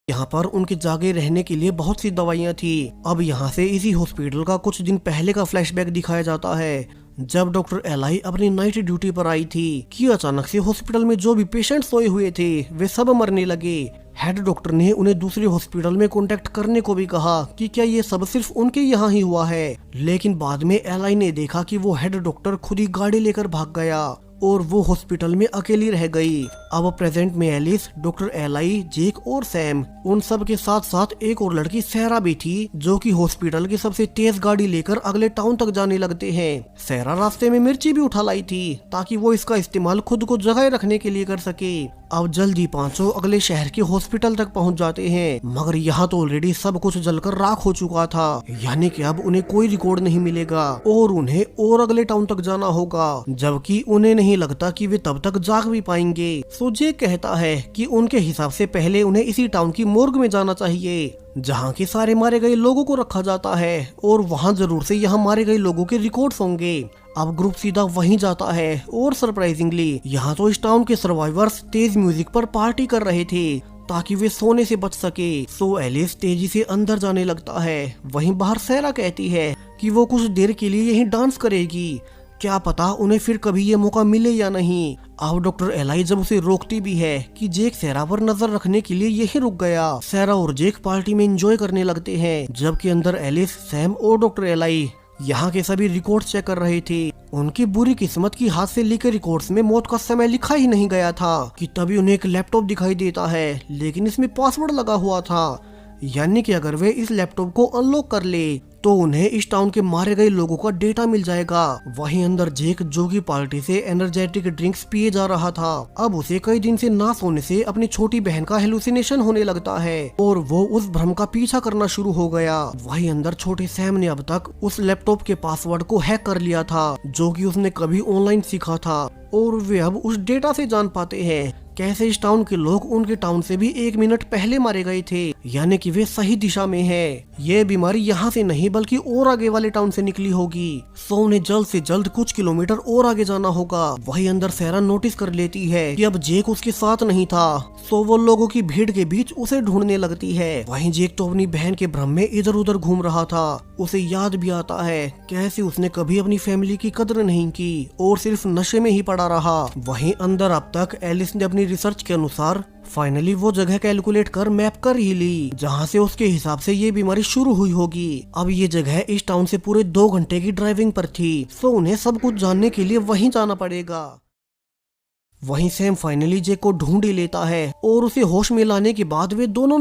यहाँ पर उनके जागे रहने के लिए बहुत सी दवाइयाँ थी। अब यहाँ से इसी हॉस्पिटल का कुछ दिन पहले का फ्लैशबैक दिखाया जाता है, जब डॉक्टर एलाई अपनी नाइट ड्यूटी पर आई थी कि अचानक से हॉस्पिटल में जो भी पेशेंट सोए हुए थे वे सब मरने लगे। हेड डॉक्टर ने उन्हें दूसरे हॉस्पिटल में कांटेक्ट करने को भी कहा कि क्या ये सब सिर्फ उनके यहाँ ही हुआ है, लेकिन बाद में एलाई ने देखा कि वो हेड डॉक्टर खुद ही गाड़ी लेकर भाग गया और वो हॉस्पिटल में अकेली रह गई। अब प्रेजेंट में एलिस, डॉक्टर एलाई, जेक और सैम, उन सब के साथ साथ एक और लड़की सहरा भी थी, जो कि हॉस्पिटल की सबसे तेज गाड़ी लेकर अगले टाउन तक जाने लगते हैं। सहरा रास्ते में मिर्ची भी उठा लाई थी ताकि वो इसका इस्तेमाल खुद को जगाए रखने के लिए कर सके। अब जल्दी पांचों अगले शहर के हॉस्पिटल तक पहुंच जाते हैं, मगर यहाँ तो ऑलरेडी सब कुछ जलकर राख हो चुका था, यानी कि अब उन्हें कोई रिकॉर्ड नहीं मिलेगा और उन्हें और अगले टाउन तक जाना होगा, जबकि उन्हें नहीं लगता कि वे तब तक जाग भी पाएंगे। सो जेक कहता है कि उनके हिसाब से पहले उन्हें इसी टाउन की मोर्ग में जाना चाहिए, जहाँ के सारे मारे गए लोगों को रखा जाता है और वहाँ जरूर से यहाँ मारे गए लोगों के रिकॉर्ड्स होंगे। अब ग्रुप सीधा वहीं जाता है और सरप्राइजिंगली यहाँ तो इस टाउन के सर्वाइवर्स तेज म्यूजिक पर पार्टी कर रहे थे ताकि वे सोने से बच सके। सो एलिस तेजी से अंदर जाने लगता है। वहीं बाहर सहरा कहती है कि वो कुछ देर के लिए यहीं डांस करेगी, क्या पता उन्हें फिर कभी ये मौका मिले या नहीं। अब डॉक्टर एलाई जब उसे रोकती भी है कि जेक सहरा पर नजर रखने के लिए यहीं रुक गया। सहरा और जेक पार्टी में एंजॉय करने लगते हैं, जबकि अंदर एलिस, सैम और डॉक्टर एलाई यहाँ के सभी रिकॉर्ड्स चेक कर रहे थे। उनकी बुरी किस्मत की हाथ से लिखे रिकॉर्ड्स में मौत का समय लिखा ही नहीं गया था कि तभी उन्हें एक लैपटॉप दिखाई देता है, लेकिन इसमें पासवर्ड लगा हुआ था, यानी कि अगर वे इस लैपटॉप को अनलॉक कर ले तो उन्हें इस टाउन के मारे गए लोगों का डेटा मिल जाएगा। वहीं अंदर जेक, जो की पार्टी से एनर्जेटिक ड्रिंक्स पिए जा रहा था, अब उसे कई दिन से ना सोने से अपनी छोटी बहन का हेलुसिनेशन होने लगता है और वो उस भ्रम का पीछा करना शुरू हो गया। वहीं अंदर छोटे सैम ने अब तक उस लैपटॉप के पासवर्ड को हैक कर लिया था, जो कि उसने कभी ऑनलाइन सीखा था, और वे अब उस डेटा से जान पाते हैं कैसे इस टाउन के लोग उनके टाउन से भी 1 मिनट पहले मारे गए थे, यानी कि वे सही दिशा में है। ये बीमारी यहाँ से नहीं बल्कि और आगे वाले टाउन से निकली होगी। सो उन्हें जल्द से जल्द कुछ किलोमीटर और आगे जाना होगा। वहीं अंदर सहरा नोटिस कर लेती है कि अब जेक उसके साथ नहीं था, सो वो लोगों की भीड़ के बीच उसे ढूंढने लगती है। वहीं जेक तो अपनी बहन के भ्रम में इधर उधर घूम रहा था। उसे याद भी आता है कैसे उसने कभी अपनी फैमिली की कदर नहीं की और सिर्फ नशे में ही पड़ा रहा। वहीं अंदर अब तक एलिस ने अपनी रिसर्च के अनुसार फाइनली वो जगह कैलकुलेट कर मैप कर ही ली, जहाँ से उसके हिसाब से ये बीमारी शुरू हुई होगी। अब ये जगह इस टाउन से पूरे 2 घंटे की ड्राइविंग पर थी, सो उन्हें सब कुछ जानने के लिए वहीं जाना पड़ेगा। वहीं सैम फाइनली जेक को ढूंढ ही लेता है और उसे होश में लाने के बाद वे दोनों